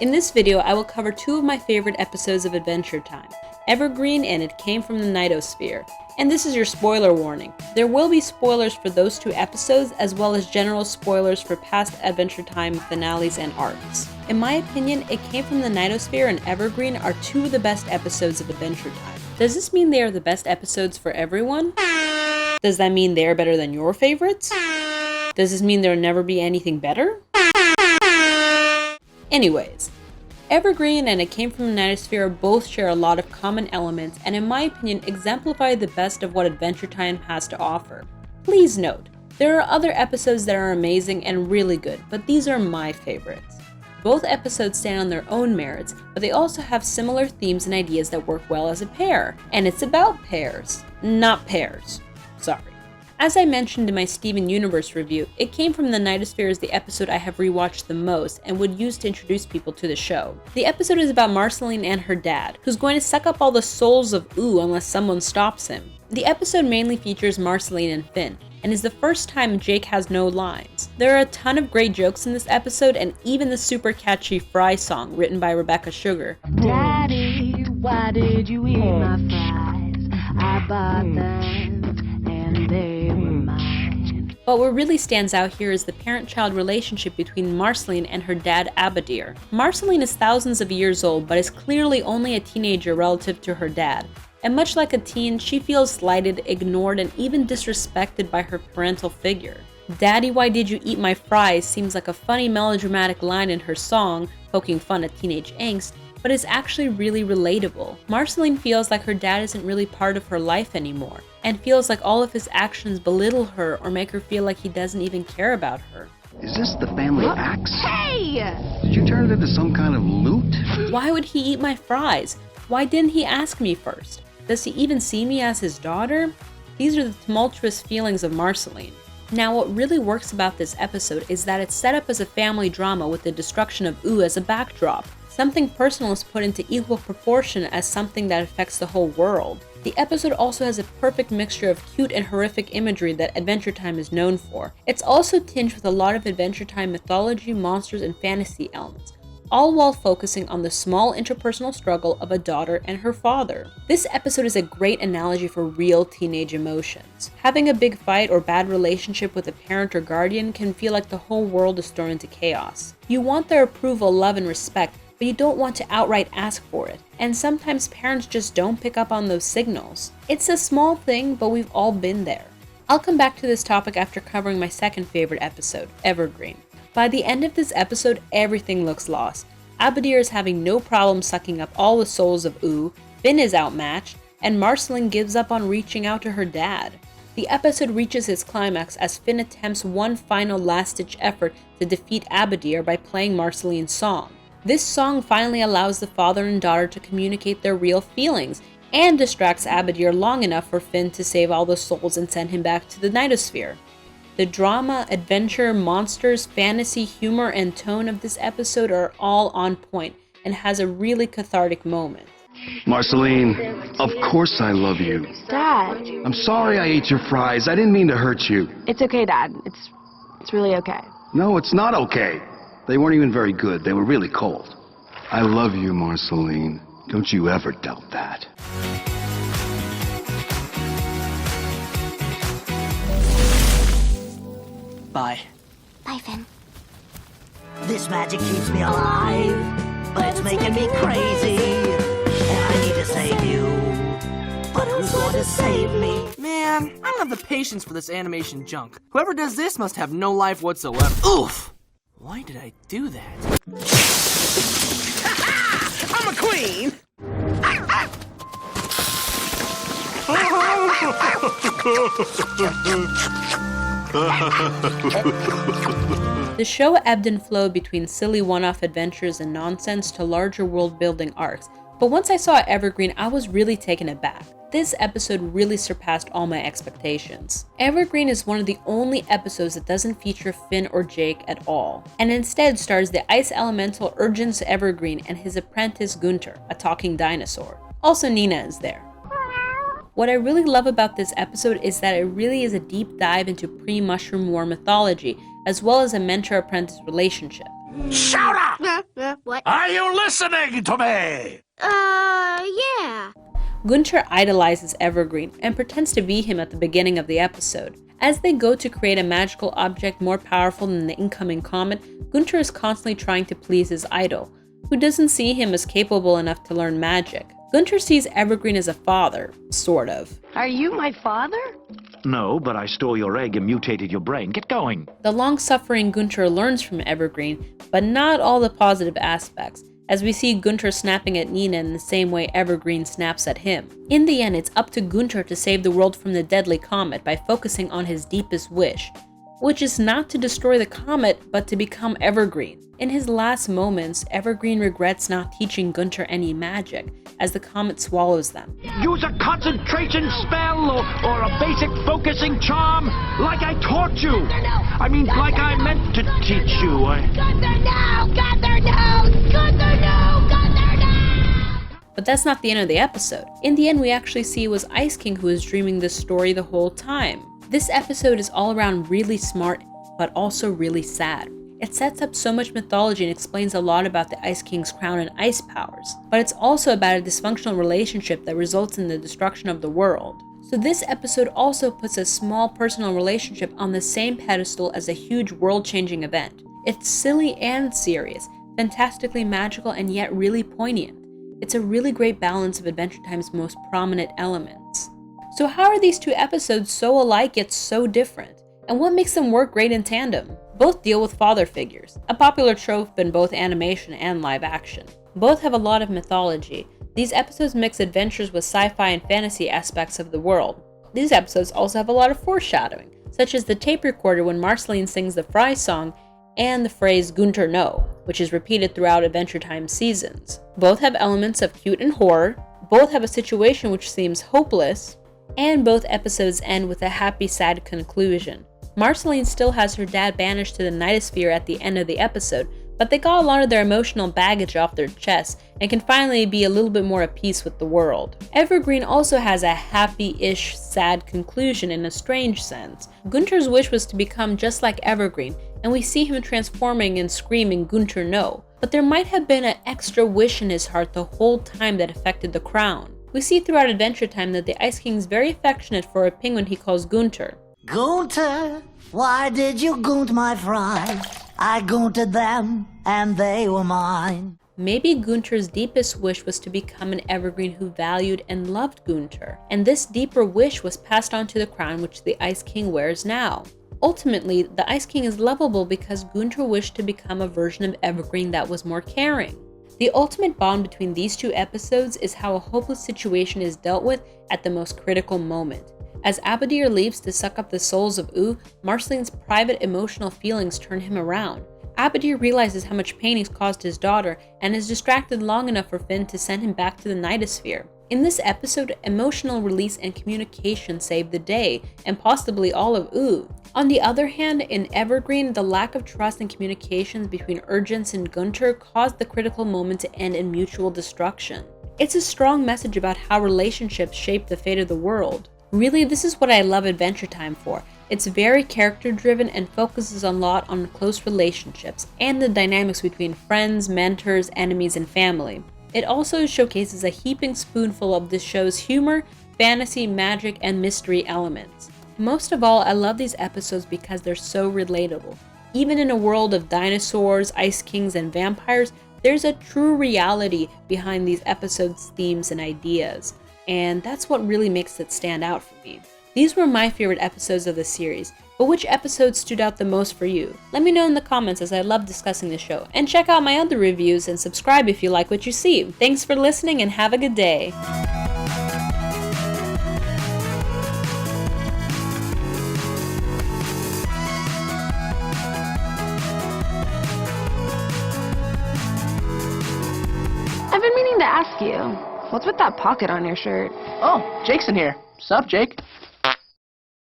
In this video, I will cover two of my favorite episodes of Adventure Time, Evergreen and It Came from the Nightosphere. And this is your spoiler warning. There will be spoilers for those two episodes, as well as general spoilers for past Adventure Time finales and arcs. In my opinion, It Came from the Nightosphere and Evergreen are two of the best episodes of Adventure Time. Does this mean they are the best episodes for everyone? Does that mean they are better than your favorites? Does this mean there will never be anything better? Anyways, Evergreen and It Came from the Nightosphere both share a lot of common elements and in my opinion exemplify the best of what Adventure Time has to offer. Please note, there are other episodes that are amazing and really good, but these are my favorites. Both episodes stand on their own merits, but they also have similar themes and ideas that work well as a pair. And it's about pairs, not pairs. Sorry. As I mentioned in my Steven Universe review, It Came from the Nightosphere is the episode I have rewatched the most and would use to introduce people to the show. The episode is about Marceline and her dad, who's going to suck up all the souls of Ooh unless someone stops him. The episode mainly features Marceline and Finn, and is the first time Jake has no lines. There are a ton of great jokes in this episode, and even the super catchy Fry song written by Rebecca Sugar. Daddy, why did you eat my fries? I bought them, and they were mine. But what really stands out here is the parent-child relationship between Marceline and her dad Abadir. Marceline is thousands of years old, but is clearly only a teenager relative to her dad. And much like a teen, she feels slighted, ignored, and even disrespected by her parental figure. Daddy, why did you eat my fries seems like a funny melodramatic line in her song, poking fun at teenage angst, but is actually really relatable. Marceline feels like her dad isn't really part of her life anymore, and feels like all of his actions belittle her or make her feel like he doesn't even care about her. Is this the family axe? Hey! Did you turn it into some kind of loot? Why would he eat my fries? Why didn't he ask me first? Does he even see me as his daughter? These are the tumultuous feelings of Marceline. Now, what really works about this episode is that it's set up as a family drama with the destruction of Ooh as a backdrop. Something personal is put into equal proportion as something that affects the whole world. The episode also has a perfect mixture of cute and horrific imagery that Adventure Time is known for. It's also tinged with a lot of Adventure Time mythology, monsters, and fantasy elements, all while focusing on the small interpersonal struggle of a daughter and her father. This episode is a great analogy for real teenage emotions. Having a big fight or bad relationship with a parent or guardian can feel like the whole world is thrown into chaos. You want their approval, love, and respect, but you don't want to outright ask for it. And sometimes parents just don't pick up on those signals. It's a small thing, but we've all been there. I'll come back to this topic after covering my second favorite episode, Evergreen. By the end of this episode, everything looks lost. Abadir is having no problem sucking up all the souls of Ooh, Finn is outmatched, and Marceline gives up on reaching out to her dad. The episode reaches its climax as Finn attempts one final last-ditch effort to defeat Abadir by playing Marceline's song. This song finally allows the father and daughter to communicate their real feelings, and distracts Abadir long enough for Finn to save all the souls and send him back to the Nightosphere. The drama, adventure, monsters, fantasy, humor, and tone of this episode are all on point and has a really cathartic moment. Marceline, of course I love you. Dad, I'm sorry I ate your fries. I didn't mean to hurt you. it's okay, Dad. It's really okay. No, it's not okay. They weren't even very good. They were really cold. I love you, Marceline. Don't you ever doubt that. Bye. Bye, Finn. This magic keeps me alive, but it's making me crazy. And I need to save you. But who's going to save me? Man, I don't have the patience for this animation junk. Whoever does this must have no life whatsoever. Oof! Why did I do that? I'm a queen! The show ebbed and flowed between silly one-off adventures and nonsense to larger world-building arcs, but once I saw Evergreen, I was really taken aback. This episode really surpassed all my expectations. Evergreen is one of the only episodes that doesn't feature Finn or Jake at all, and instead stars the ice elemental Urgence Evergreen and his apprentice Gunter, a talking dinosaur. Also Nina is there. What I really love about this episode is that it really is a deep dive into pre-Mushroom War mythology, as well as a mentor-apprentice relationship. Shut up! What? Are you listening to me? Yeah. Gunter idolizes Evergreen and pretends to be him at the beginning of the episode. As they go to create a magical object more powerful than the incoming comet, Gunter is constantly trying to please his idol, who doesn't see him as capable enough to learn magic. Gunter sees Evergreen as a father, sort of. Are you my father? No, but I stole your egg and mutated your brain. Get going. The long-suffering Gunter learns from Evergreen, but not all the positive aspects, as we see Gunter snapping at Nina in the same way Evergreen snaps at him. In the end, it's up to Gunter to save the world from the deadly comet by focusing on his deepest wish, which is not to destroy the comet, but to become Evergreen. In his last moments, Evergreen regrets not teaching Gunter any magic, as the comet swallows them. Use a concentration spell or a basic focusing charm, like I taught you. I mean, like I meant to teach you. But that's not the end of the episode. In the end, we actually see it was Ice King who was dreaming this story the whole time. This episode is all around really smart, but also really sad. It sets up so much mythology and explains a lot about the Ice King's crown and ice powers, but it's also about a dysfunctional relationship that results in the destruction of the world. So this episode also puts a small personal relationship on the same pedestal as a huge world-changing event. It's silly and serious, fantastically magical and yet really poignant. It's a really great balance of Adventure Time's most prominent elements. So how are these two episodes so alike yet so different? And what makes them work great in tandem? Both deal with father figures, a popular trope in both animation and live action. Both have a lot of mythology. These episodes mix adventures with sci-fi and fantasy aspects of the world. These episodes also have a lot of foreshadowing, such as the tape recorder when Marceline sings the Fry song and the phrase Gunter no, which is repeated throughout Adventure Time seasons. Both have elements of cute and horror, both have a situation which seems hopeless, and both episodes end with a happy, sad conclusion. Marceline still has her dad banished to the Nightosphere at the end of the episode, but they got a lot of their emotional baggage off their chests and can finally be a little bit more at peace with the world. Evergreen also has a happy-ish, sad conclusion in a strange sense. Gunter's wish was to become just like Evergreen, and we see him transforming and screaming Gunter no, but there might have been an extra wish in his heart the whole time that affected the crown. We see throughout Adventure Time that the Ice King is very affectionate for a penguin he calls Gunter. Gunter, why did you gunt my fries? I gunted them, and they were mine. Maybe Gunter's deepest wish was to become an Evergreen who valued and loved Gunter, and this deeper wish was passed on to the crown which the Ice King wears now. Ultimately, the Ice King is lovable because Gunter wished to become a version of Evergreen that was more caring. The ultimate bond between these two episodes is how a hopeless situation is dealt with at the most critical moment. As Abadir leaves to suck up the souls of Oo, Marceline's private emotional feelings turn him around. Abadir realizes how much pain he's caused his daughter and is distracted long enough for Finn to send him back to the Nightosphere. In this episode, emotional release and communication save the day, and possibly all of Oo. On the other hand, in Evergreen, the lack of trust and communications between Urgence and Gunter caused the critical moment to end in mutual destruction. It's a strong message about how relationships shape the fate of the world. Really, this is what I love Adventure Time for. It's very character-driven and focuses a lot on close relationships and the dynamics between friends, mentors, enemies, and family. It also showcases a heaping spoonful of this show's humor, fantasy, magic, and mystery elements. Most of all, I love these episodes because they're so relatable. Even in a world of dinosaurs, ice kings, and vampires, there's a true reality behind these episodes' themes and ideas. And that's what really makes it stand out for me. These were my favorite episodes of the series, but which episode stood out the most for you? Let me know in the comments, as I love discussing the show, and check out my other reviews and subscribe if you like what you see. Thanks for listening and have a good day. I've been meaning to ask you, what's with that pocket on your shirt? Oh, Jake's in here. Sup, Jake?